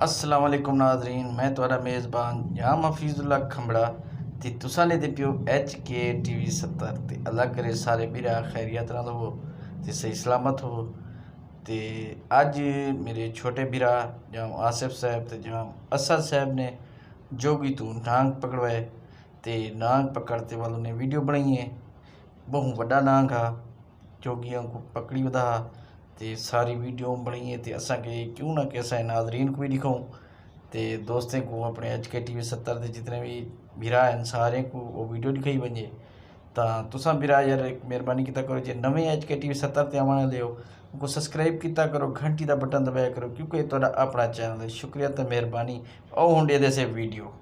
अस्सलाम वालेकुम नाज़रीन, मैं तुहाडा मेज़बान जाम हफीजुल्ला खंबड़ा ते तुसां लेदे पियो HK TV 70 ते अल्लाह करे सारे भीरा खैरियत नाल हो ते सही सलामत हो। ते अज मेरे छोटे भीरा जाम आसिफ साहब ते जाम असद साहब ने जोगी तू नांग पकड़वाए ते नांग पकड़ते वालों ने वीडियो बनाई है। बहु वड्डा नांग हा, जोगियों को पकड़ी वदा ते सारी वीडियो बनी है। तो असा के क्यों ना कि असा नाजरीन को भी दिखाऊँ तो दोस्तों को अपने HK TV 70 के जितने भी भीरा हैं सारे को वो वीडियो दिखाई बजे। तो तुसा भीरा यार एक मेहरबानी किया करो, जो नवे HK TV 70 ते आने वाले हो उनको सब्सक्राइब किया करो, घंटी का बटन दबाया करो क्योंकि ये तो अपना चैनल है। शुक्रिया तो मेहरबानी। और हुंडे दे से वीडियो